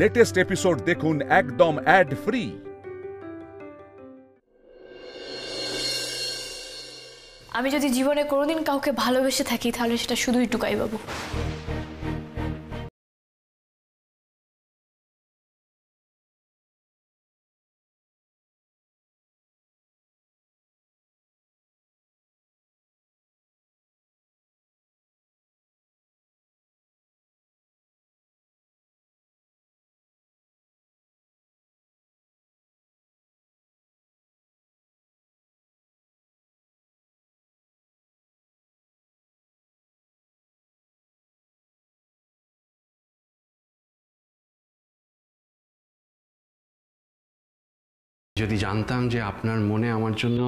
Latest episode দেখুন একদম add free. আমি যদি জীবনে কোনোদিন কাউকে ভালোবেসে থাকি তাহলে সেটা শুধুই টুকাই বাবু। যদি জানতাম যে আপনার মনে আমার জন্য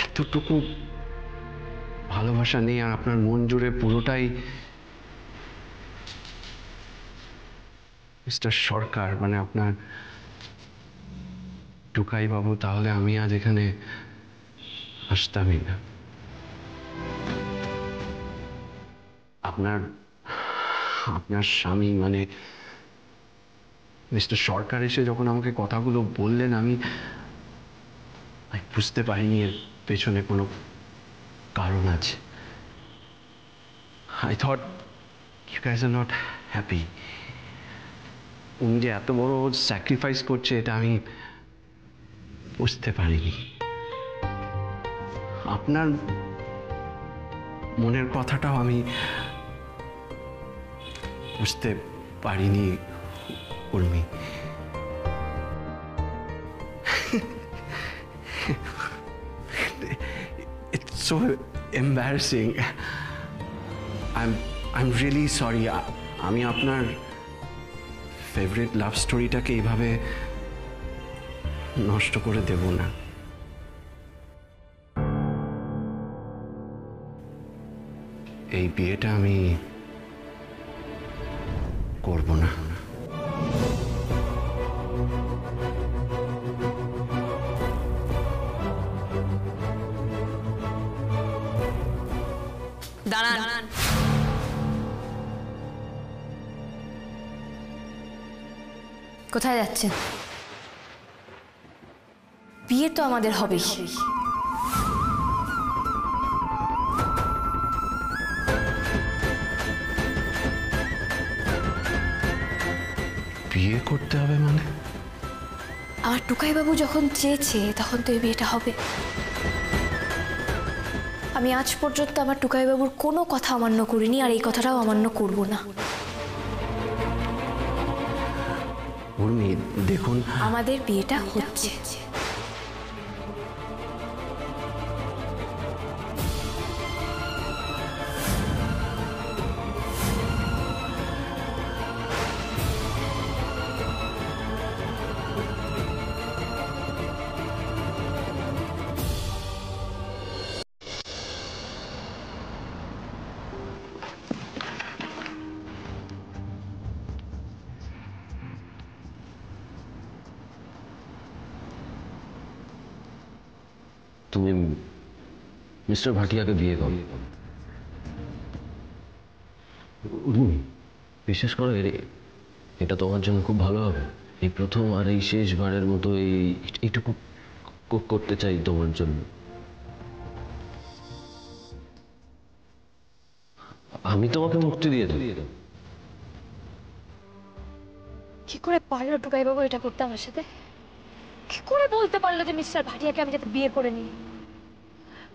এতটুকু ভালোবাসা নেই আর আপনার মন জুড়ে পুরোটাই মিস্টার সরকার, মানে আপনার টুকাই বাবু, তাহলে আমি আজ এখানে আসতামই না। আপনার আপনার স্বামী মানে মিস্টার সরকার এসে যখন আমাকে কথাগুলো বললেন, আমি বুঝতে পারিনি এর পেছনে কোনো কারণ আছে। I thought you guys are not happy. উনি যে এত বড় স্যাক্রিফাইস করছে এটা আমি বুঝতে পারিনি। আপনার মনের কথাটাও আমি বুঝতে পারিনি Urmi. It's so embarrassing. I'm really sorry. আমি আপনার ফেভারিট লাভ স্টোরিটাকে এইভাবে নষ্ট করে দেব না। এই বিয়েটা আমি করব না। দাঁড়ান। কোথায় যাচ্ছেন? বিয়ে তো আমাদের হবেই। বিয়ে করতে হবে মানে? আমার টুকাই বাবু যখন চেয়েছে তখন তো এই বিয়েটা হবে। আমি আজ পর্যন্ত আমার টুকাই বাবুর কোনো কথা অমান্য করিনি, আর এই কথাটাও অমান্য করব না। উর্মি দেখুন, আমাদের বিয়েটা হচ্ছে। তুমি মিস্টার ভাটিয়াকে বিয়ে করো। বিশ্বাস করো, এটা তোমার জন্য খুব ভালো হবে। এই প্রথম আর এই শেষবারের মতো এইটুকু করতে চাই তোমার জন্য। আমি তোমাকে মুক্তি দিয়ে দেব। কি করে পারলো টুকাই বাবু এটা করতে আমার সাথে? কি করে বলতে পারলো যে মিস্টার ভাটিয়াকে আমি যাতে বিয়ে করে নিই?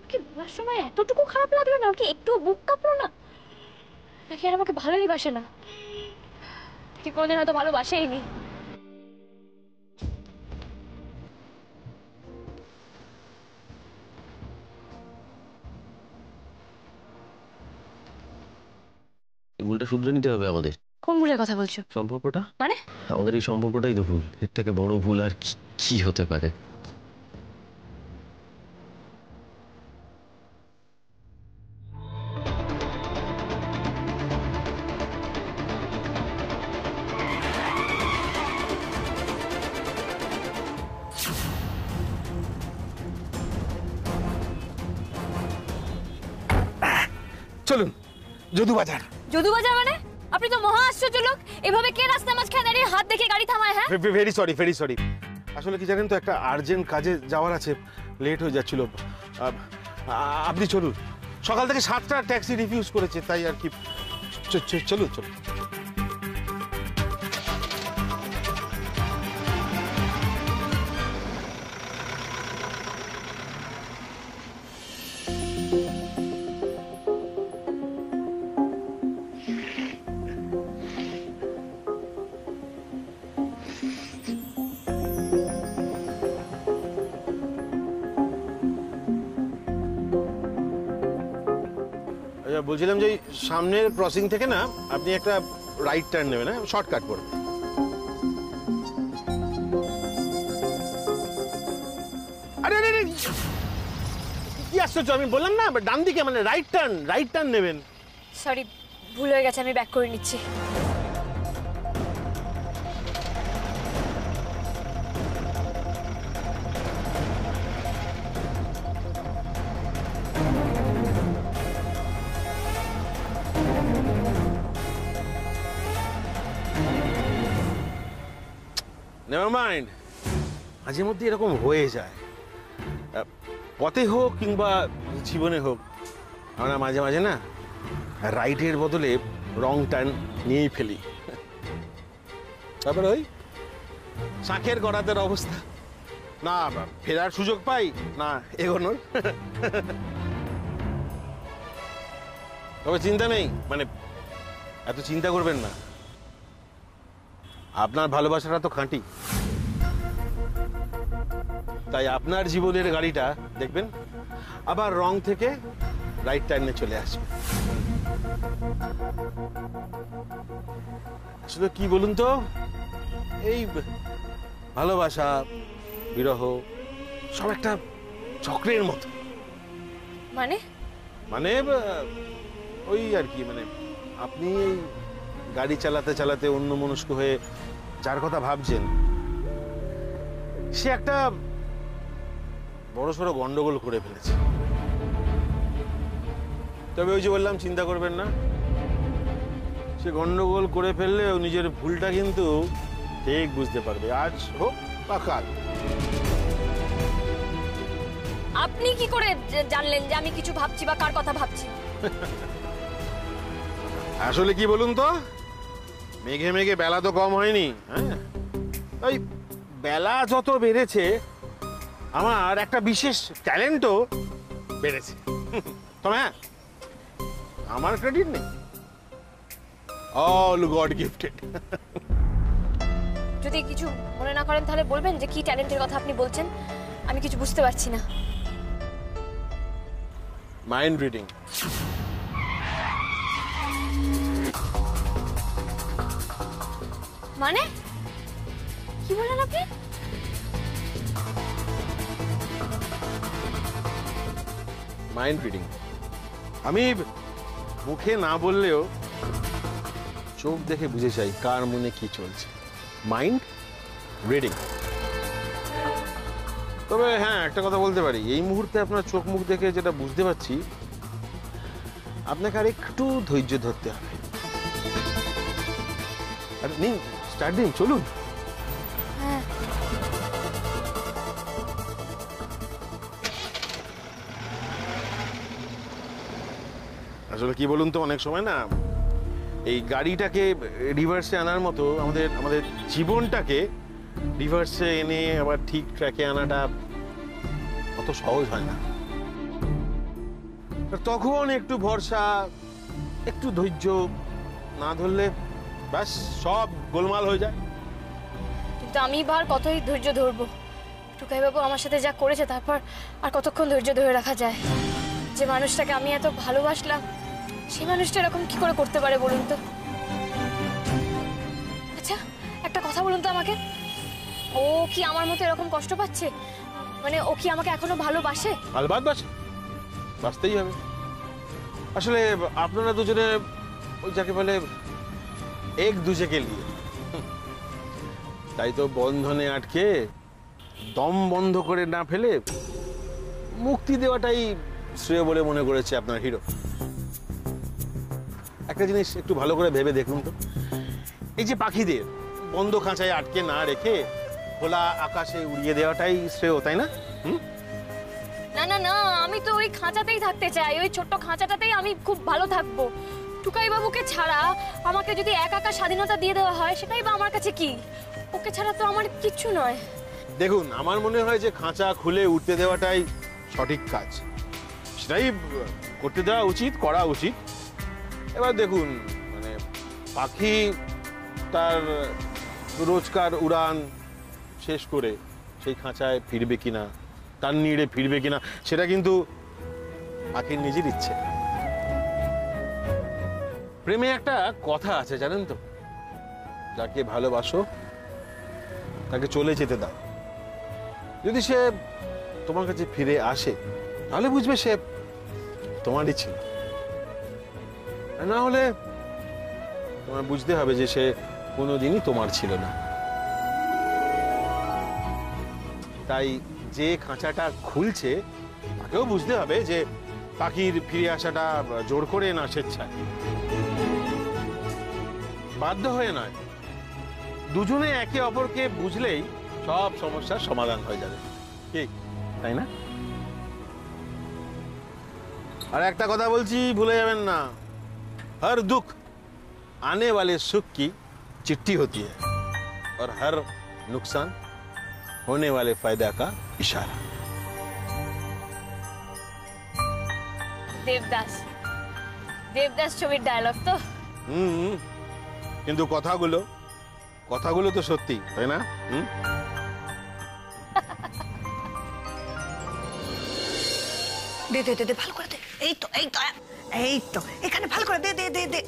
কি বলার সময় এতটুকু খারাপ লাগলো না? কি একটু বুক কাঁপলো না? নাকি আর আমাকে ভালোই বাসে না? কি কোনোদিন হয়তো ভালোবাসেই নি। ভুলটা শুধরে নিতে হবে আমাদের। কোন ভুলের কথা বলছো? সম্পর্কটা মানে আমাদের এই সম্পর্কটাই তো ভুল। এর থেকে বড় ভুল আর কি হতে পারে? চলুন যদু বাজার। যদু বাজার মানে? আপনি তো মহা আশ্চর্য লোক। এভাবে কে রাস্তা মাঝখানে দাঁড়িয়ে হাত দেখে গাড়ি থামায়? হ্যাঁ, ভেরি সরি। আসলে কি জানেন তো, একটা আর্জেন্ট কাজে যাওয়ার আছে, লেট হয়ে যাচ্ছিল। আপনি চলুন, সকাল থেকে 7টা ট্যাক্সি রিফিউজ করেছে, তাই আর কি। চলুন। বলছিলাম যে সামনের ক্রসিং থেকে না আপনি একটা রাইট টার্ন নেবেন, হ্যাঁ, শর্টকাট করে। আরে কি আশ্চর্য, আমি বললাম না ডান দিকে, মানে রাইট টার্ন নেবেন। সরি, ভুল হয়ে গেছে, আমি ব্যাক করে নিচ্ছি। নেভার মাইন্ড, মাঝে মধ্যে এরকম হয়ে যায়, পথে হোক কিংবা জীবনে হোক। আমরা মাঝে মাঝে না রাইটের বদলে রং টার্ন নিয়েই ফেলি, তারপরে ওই শাঁখের গড়াতের অবস্থা, না ফেরার সুযোগ পাই না এগোনোর। তবে চিন্তা নেই, মানে এত চিন্তা করবেন না, আপনার ভালোবাসাটা তো খাঁটি, তাই আপনার জীবনের গাড়িটা দেখবেন আবার রং থেকে রাইট টার্নে চলে আসবে। আসলে কি বলুন তো, এই ভালোবাসা বিরহ সব একটা চক্রের মতো। মানে ওই আর কি, মানে আপনি গাড়ি চালাতে চালাতে অন্যমনস্ক হয়ে যার কথা ভাবছেন, সে একটা বড়সড় গন্ডগোল করে ফেলেছে। তবে ওই যে বললাম, চিন্তা করবেন না, সে গন্ডগোল করে ফেললে ও নিজের ভুলটা কিন্তু ঠিক বুঝতে পারবে, আজ হোক বা কাল। আপনি কি করে জানলেন যে আমি কিছু ভাবছি বা কার কথা ভাবছি? আসলে কি বলুন তো, মেঘে মেঘে বেলা তো কম হয়নি, হ্যাঁ, ওই বেলা যত বেড়েছে আমার একটা বিশেষ ট্যালেন্টও বেড়েছে। তবে হ্যাঁ, আমার ক্রেডিট নেই, অল গড গিফটেড। যদি কিছু মনে না করেন তাহলে বলবেন যে কি ট্যালেন্টের কথা আপনি বলছেন, আমি কিছু বুঝতে পারছি না। Mind reading. মানে কি বলেন আপনি? মাইন্ড রিডিং আমি মুখে না বললেও চোখ দেখে বুঝে যাই কার মনে কি চলছে। Mind reading. তবে হ্যাঁ, একটা কথা বলতে পারি, এই মুহূর্তে আপনার চোখ মুখ দেখে যেটা বুঝতে পারছি, আপনাকে আর একটু ধৈর্য ধরতে হবে। আরে নিন, স্টার্ট দিন, চলুন। আসলে কি বলুন তো, অনেক সময় না এই গাড়িটাকে রিভার্সে আনার মতো আমাদের জীবনটাকে রিভার্সে এনে আবার ঠিক ট্র্যাকে আনাটা অত সহজ হয় না। তখন একটু ভরসা, একটু ধৈর্য না ধরলে ব্যাস সব গোলমাল হয়ে যায়। কিন্তু আমি বার কতই ধৈর্য ধরবো? টুকাই বাবু আমার সাথে যা করেছে, তারপর আর কতক্ষণ ধৈর্য ধরে রাখা যায়? যে মানুষটাকে আমি এত ভালোবাসলাম, সেই মানুষটা এরকম কি করে করতে পারে বলুন তো? আচ্ছা একটা কথা বলুন তো আমাকে, ও কি আমার মতো এরকম কষ্ট পাচ্ছে? মানে ও কি আমাকে এখনো ভালোবাসে? আলবাত বাসে, বাসতেই হবে। আসলে আপনারা দুজনে ওই যাকে বলে এক দুজেকে নিয়ে, তাই তো বন্ধনে আটকে দম বন্ধ করে না ফেলে মুক্তি দেওয়াটাই শ্রেয় বলে মনে করেছে আপনার হিরো। একটা জিনিস একটু ভালো করে ভেবে দেখুন তো, এই যে পাখিদের বন্ধ খাঁচায় আটকে না রেখে খোলা আকাশে উড়িয়ে দেওয়াটাই শ্রেয়, তাই না? না না না, আমি তো ওই খাঁচাতেই থাকতে চাই, ওই ছোট্ট খাঁচাটাতেই আমি খুব ভালো থাকবো। টুকাই বাবুকে ছাড়া আমাকে যদি একা স্বাধীনতা দিয়ে দেওয়া হয়, সেটাই বা আমার কাছে কি? ওকে ছাড়া তো আমার কিচ্ছু নয়। দেখুন, আমার মনে হয় যে খাঁচা খুলে উঠতে দেওয়াটাই সঠিক কাজ, সেটাই করতে দেওয়া উচিত, করা উচিত। এবার দেখুন, মানে পাখি তার রোজকার উড়ান শেষ করে সেই খাঁচায় ফিরবে কিনা, তার নিড়ে ফিরবে কিনা, সেটা কিন্তু পাখির নিজের ইচ্ছে। প্রেমে একটা কথা আছে জানেন তো, যাকে ভালোবাসো তাকে চলে যেতে দাও। যদি সে তোমার কাছে ফিরে আসে তাহলে বুঝবে সে তোমারই ছিল, না হলে তোমার বুঝতে হবে যে সে কোনোদিনই তোমার ছিল না। তাই যে খাঁচাটা খুলছে তাকেও বুঝতে হবে যে পাখির ফিরে আসাটা জোর করে না, স্বেচ্ছায়, বাধ্য হয়ে নয়। দুজনে একে অপরকে বুঝলেই সব সমস্যার সমাধান হয়ে যাবে, ঠিক তাই না? আর একটা কথা বলছি, ভুলে যাবেন না, हर दुख आने वाले सुख की चिट्ठी होती है और हर नुकसान होने वाले फायदा का इशारा। দেবদাস, দেবদাস ছবির ডায়লগ তো। কিন্তু কথাগুলো তো সত্যি, তাই না? দে দে দে ভালো করে দে। এই তো এই তো এই তো, এখানে ভালো করে দে দে দে দে।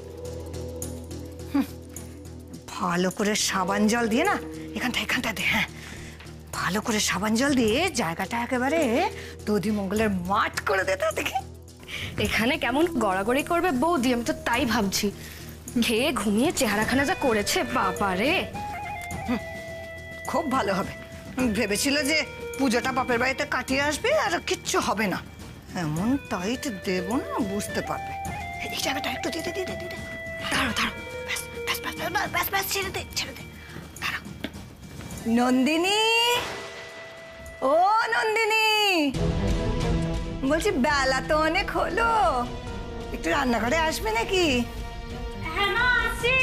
ভালো করে সাবান জল দিয়ে না, এখানটা দে। হ্যাঁ, ভালো করে সাবান জল দিয়ে জায়গাটা একেবারে দধি মঙ্গলের মাঠ করে দে। তা দেখে এখানে কেমন গড়াগড়ি করবে বৌদি, আমি তো তাই ভাবছি। খেয়ে ঘুমিয়ে চেহারাখানা যা করেছে, বাবা রে। খুব ভালো হবে। ভেবেছিল যে পুজোটা বাপের বাড়িতে কাটিয়ে আসবে আর কিচ্ছু হবে না। এমন টাইট দেব না, বুঝতে পারবে। এই জায়গাটা একটু দিয়ে দে দিয়ে দে। দাঁড়ো দাঁড়ো, ব্যাস ব্যাস ব্যাস ব্যাস ব্যাস, ছেড়ে দে ছেড়ে দে। দাঁড়াও নন্দিনী, ও নন্দিনী, বলছি বেলা তো অনেক হলো, একটু রান্নাঘরে আসবে নাকি? হ্যাঁ মা, আসছি।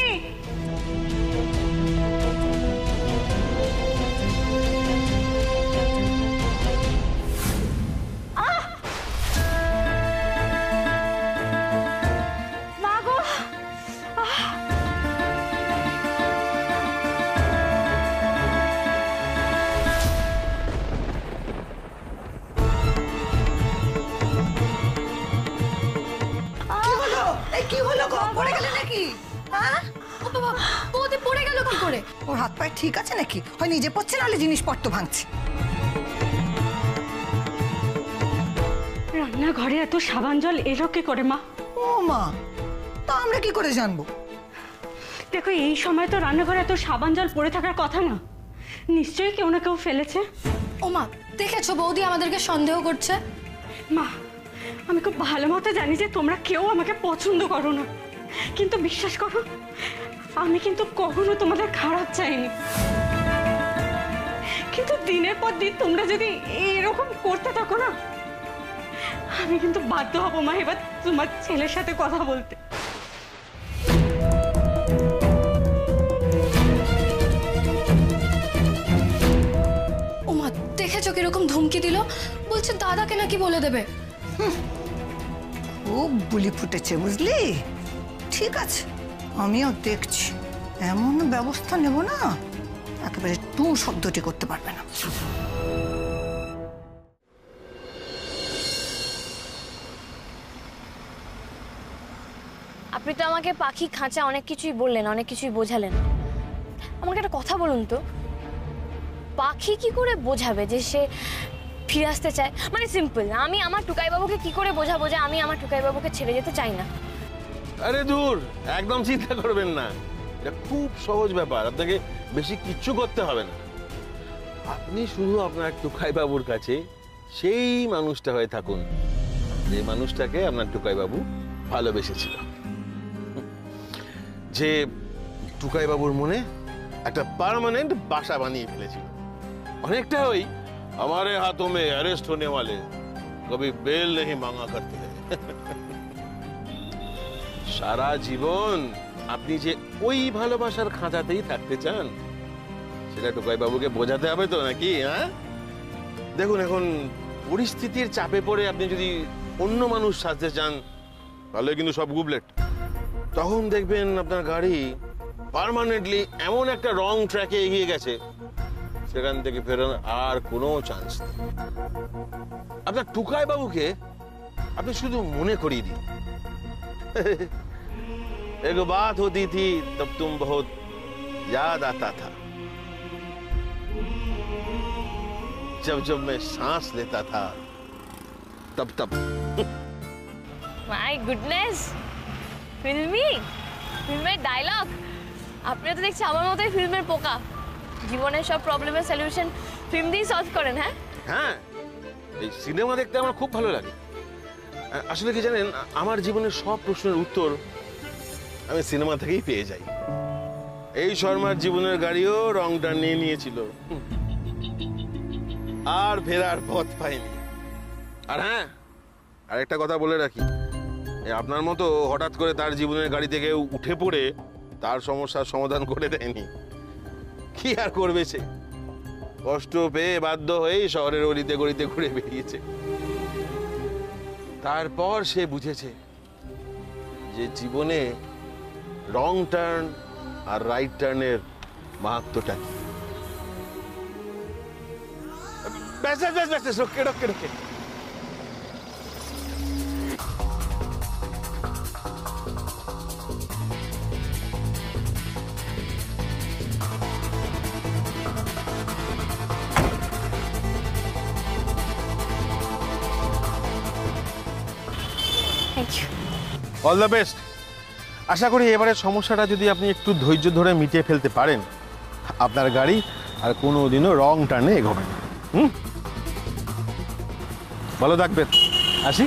কি হলো গো, পড়ে গেলে নাকি? ও বাবা, বৌদি পড়ে গেল কি করে? ওর হাত পায়ে ঠিক আছে নাকি? হয় নিজে পড়ছে, নাহলে জিনিসপত্র ভাঙছে। রান্নাঘরে এত সাবান জল এলো কি করে মা? ও মা, তা আমরা কি করে জানবো? দেখো, এই সময় তো রান্নাঘরে এত সাবান জল পড়ে থাকার কথা না। নিশ্চয়ই কেউ না কেউ ফেলেছে। ও মা, দেখেছো বৌদি আমাদেরকে সন্দেহ করছে। মা, আমি খুব ভালো মতো জানি যে তোমরা কেউ আমাকে পছন্দ করো না, কিন্তু বিশ্বাস করো, আমি কিন্তু কখনো তোমাদের খারাপ চাইনি। কিন্তু দিনের পর দিন তোমরা যদি এরকম করতে থাকো না, আমি কিন্তু বাধ্য হব মা এবার তোমার ছেলের সাথে কথা বলতে। ও মা, দেখেছো কিরকম ধমকি দিল, বলছে দাদাকে নাকি বলে দেবে। খুব বুলি ফুটেছে বুঝলি। ঠিক আছে, আমিও দেখছি, এমন ব্যবস্থা নেব না একেবারে টু শব্দটি করতে পারবে না। আপনি তো আমাকে পাখি খাঁচা অনেক কিছুই বললেন, অনেক কিছুই বোঝালেন। আমাকে একটা কথা বলুন তো, পাখি কি করে বোঝাবে যে সে ফিরে আসতে চায়? মানে সিম্পল, আমি আমার টুকাই বাবুকে কি করে বোঝাবো যে আমি আমার টুকাই বাবুকে ছেড়ে যেতে চাই না? আরে দূর, একদম চিন্তা করবেন না, এটা খুব সহজ ব্যাপার, আপনাকে বেশি কিচ্ছু করতে হবে না। আপনি শুধু আপনার টুকাই বাবুর কাছে সেই মানুষটা হয়ে থাকুন যে মানুষটাকে আপনার টুকাই বাবু ভালোবেসেছিল, যে টুকাই বাবুর মনে একটা পার্মানেন্ট বাসা বানিয়ে ফেলেছিল। অনেকটা ওই हमारे हाथों में अरेस्ट होने वाले कभी बेल नहीं मांगा करते हैं। সারা জীবন আপনি যে ওই ভালোবাসার খাঁচাতেই থাকতে চান সেটা টুকাই বাবুকে বোঝাতে হবে তো নাকি? হ্যাঁ, দেখুন এখন পরিস্থিতির চাপে পড়ে আপনি যদি অন্য মানুষ সাজতে চান তাহলে কিন্তু সব গুবলেট। তখন দেখবেন আপনার গাড়ি পার্মানেন্টলি এমন একটা রং ট্র্যাকে এগিয়ে গেছে সেখান থেকে ফেরানোর আর কোনো চান্স নেই। আপনার টুকাই বাবুকে আপনি শুধু মনে করিয়ে দিন, एक बात होती थी तब तुम बहुत याद आता था, जब जब मैं सांस लेता था तब तब। মাই গুডনেস, ফিল্মের ডায়লগ। আপনি তো দেখছি আমার মতোই ফিল্মের পোকা, জীবনের সব প্রবলেমের সলিউশন ফিল্ম দিয়ে সলভ করেন। হ্যাঁ হ্যাঁ, এই সিনেমা দেখতে আমার খুব ভালো লাগে। আসলে কি জানেন, আমার জীবনের সব প্রশ্নের উত্তর আমি সিনেমা থেকেই পেয়ে যাই। এই শর্মার জীবনের গাড়িও রংটা নিয়ে নিয়েছিল, আর ফেরার পথ পাইনি। আর হ্যাঁ, আরেকটা কথা বলে রাখি, আপনার মতো হঠাৎ করে তার জীবনের গাড়ি থেকে উঠে পড়ে তার সমস্যার সমাধান করে দেয়নি। কি আর করবে সে, কষ্ট পেয়ে বাধ্য হয়েই শহরের অলিতে গলিতে ঘুরে বেরিয়েছে। তারপর সে বুঝেছে যে জীবনে রং টার্ন আর রাইট টার্নের মাহাত্ম্যটা কি। ব্যাস ব্যাস ব্যাস, রোকে রোকে রোকে। All the best. আশা করি এবারের সমস্যাটা যদি আপনি একটু ধৈর্য ধরে মিটিয়ে ফেলতে পারেন, আপনার গাড়ি আর কোনোদিনও রং টার্নে এগোবে না। ভালো থাকবেন, আসি।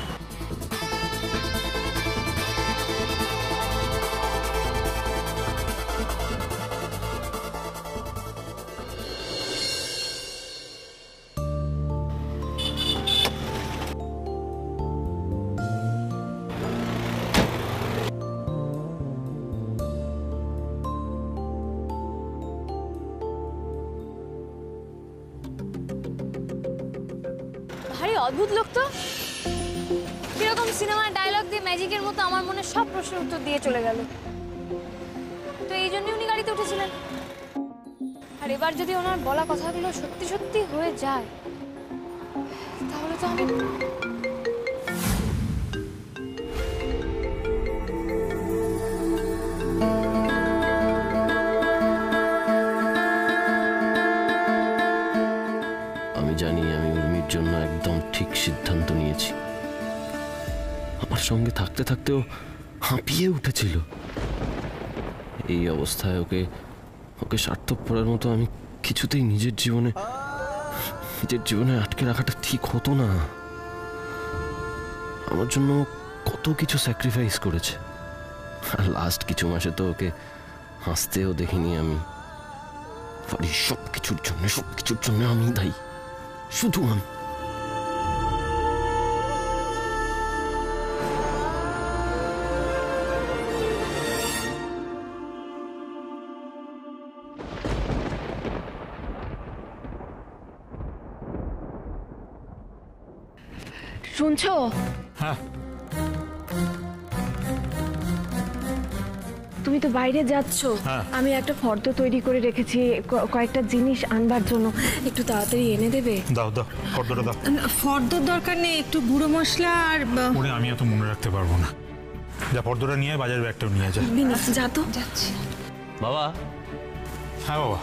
ভারী অদ্ভুত লোক তো, কিরকম সিনেমার ডায়লগ দিয়ে ম্যাজিকের মতো আমার মনে সব প্রশ্নের উত্তর দিয়ে চলে গেল। তো এই জন্যই উনি গাড়িতে উঠেছিলেন। আর এবার যদি ওনার বলা কথাগুলো সত্যি সত্যি হয়ে যায় তাহলে তো আমি জানি আমি উর্মির জন্য একদম ঠিক সিদ্ধান্ত নিয়েছি। আমার সঙ্গে থাকতে থাকতেও হাঁপিয়ে উঠেছিল। এই অবস্থায় ওকে স্বার্থপরের মতো আমি কিছুতেই নিজের জীবনে আটকে রাখাটা ঠিক হতো না। আমার জন্য কত কিছু স্যাক্রিফাইস করেছে, আর লাস্ট কিছু মাসে তো ওকে হাসতেও দেখিনি আমি। সব কিছুর জন্য আমি দায়ী, শুধু আমি। শুনছো? হ্যাঁ, তুমি তো বাইরে যাচ্ছ, আমি একটা ফর্দ তৈরি করে রেখেছি কয়েকটা জিনিস আনবার জন্য, একটু তাড়াতাড়ি এনে দেবে? দাও দাও, ফর্দটা দাও। ফর্দর দরকার নেই, একটু গুঁড়ো মশলা আর ওরে আমি এত মনে রাখতে পারবো না। যা, ফর্দটা নিয়ে বাজার ব্যাগটাও নিয়ে যা। যা তো। যাচ্ছি বাবা। হ্যাঁ বাবা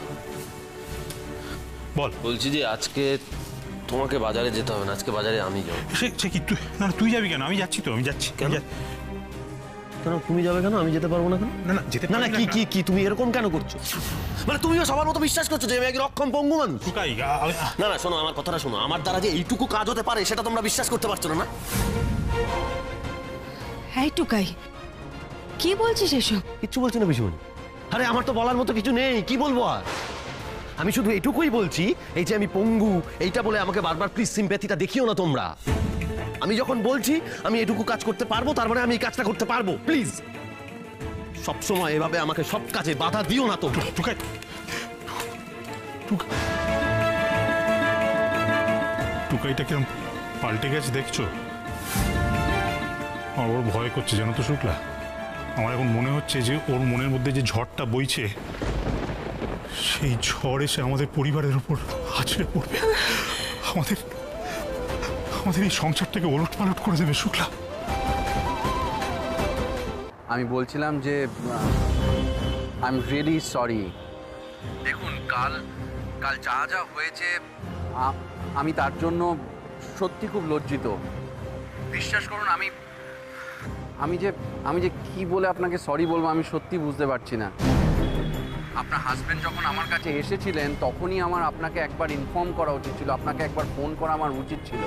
বল। বলছি যে আজকে তোমাকে বাজারে যেতে হবে না, আজকে বাজারে আমি যাবো। সে কি তুই? না তুই যাবি কেন? আমি যাচ্ছি তো, আমি যাচ্ছি। কেন তুমি যাবে কেন? আমি যেতে পারবো না কেন? না না যেতে না না, কি তুমি এরকম কেন করছো? মানে তুমিও সবার মতো বিশ্বাস করছো যে আমি একজন অক্ষম পঙ্গু মানুষ? না না, শোনো আমার কথাটা শোনো। আমার দ্বারা যে এইটুকু কাজ হতে পারে সেটা তোমরা বিশ্বাস করতে পারছো না? হ্যাঁ টুকাই, কি বলছিস এসব? কিচ্ছু বলছি না পিসিমণি। আরে আমার তো বলার মতো কিছু নেই, কি বলবো আর? আমি শুধু এটুকুই বলছি, এই যে আমি পঙ্গু এইটা বলে আমাকে বারবার প্লিজ সিম্প্যাথিটা দেখিও না তোমরা। আমি যখন বলছি আমি এটুকু কাজ করতে পারবো, তার মানে আমি এই কাজটা করতে পারবো। প্লিজ সবসময় এভাবে আমাকে সব কাজে বাধা দিও না তোমরা। টুকাইটা কিরম পাল্টে গেছে দেখছো? আমার বড় ভয় করছে জানো তো শুক্লা। আমার এখন মনে হচ্ছে যে ওর মনের মধ্যে যে ঝড়টা বইছে, সেই ঝড় এসে আমাদের পরিবারের উপর আছড়ে পড়বে, আমাদের আমাদের এই সংসারটাকে ওলট পালট করে দেবে শুক্লা। আমি বলছিলাম যে আই এম রিয়েলি সরি। দেখুন কাল যা যা হয়েছে আমি তার জন্য সত্যি খুব লজ্জিত। বিশ্বাস করুন আমি যে কি বলে আপনাকে সরি বলবো আমি সত্যি বুঝতে পারছি না। আপনার হাজব্যান্ড যখন আমার কাছে এসেছিলেন তখনই আমার আপনাকে একবার ইনফর্ম করা উচিত ছিল, আপনাকে একবার ফোন করা আমার উচিত ছিল।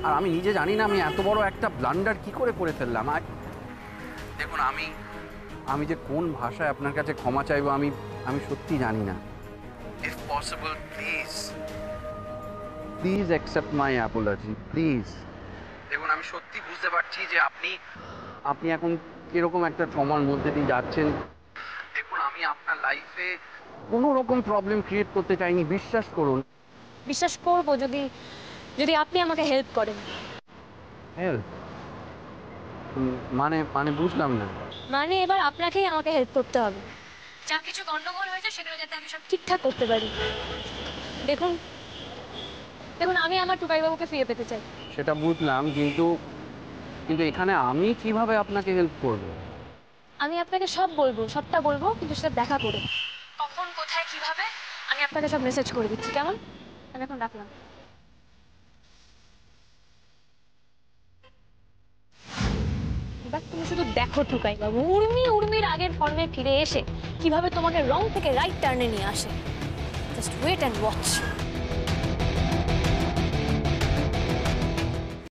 আর আমি নিজে জানি না আমি এত বড় একটা ব্লান্ডার কি করে ফেললাম। আর দেখুন আমি যে কোন ভাষায় আপনার কাছে ক্ষমা চাইবো আমি সত্যি জানি না। If possible please accept my Apology please. দেখুন আমি সত্যি বুঝতে পারছি যে আপনি এখন কিরকম একটা ট্রমার মধ্যে দিয়ে যাচ্ছেন। দেখুন আমি আপনার লাইফে কোনো রকম প্রবলেম ক্রিয়েট করতে চাইনি, বিশ্বাস করুন। বিশ্বাস করবো যদি আপনি আমাকে হেল্প করেন। হেল্প মানে বুঝলাম না। মানে এবার আপনাকেই আমাকে হেল্প করতে হবে। যা কিছু গন্ডগোল হয়েছে সেগুলো যাতে আমি সব ঠিকঠাক করতে পারি। দেখুন আমি আমার টুকাইবাবুকে ফিরে পেতে চাই। সেটা বুঝলাম, কিন্তু এখানে আমি কিভাবে আপনাকে হেল্প করব? আমি আপনাকে সবটা বলবো, কিন্তু সেটা দেখা করে কখন কোথায় কিভাবে আমি আপনাকে সব মেসেজ করে দিচ্ছি, কেমন? আমি এখন রাখলাম। এবার তুমি শুধু দেখো টুকাইবাবু, উর্মির আগের ফর্মে ফিরে এসে কিভাবে তোমাকে রং থেকে রাইট টার্নে নিয়ে আসে। Just wait and watch.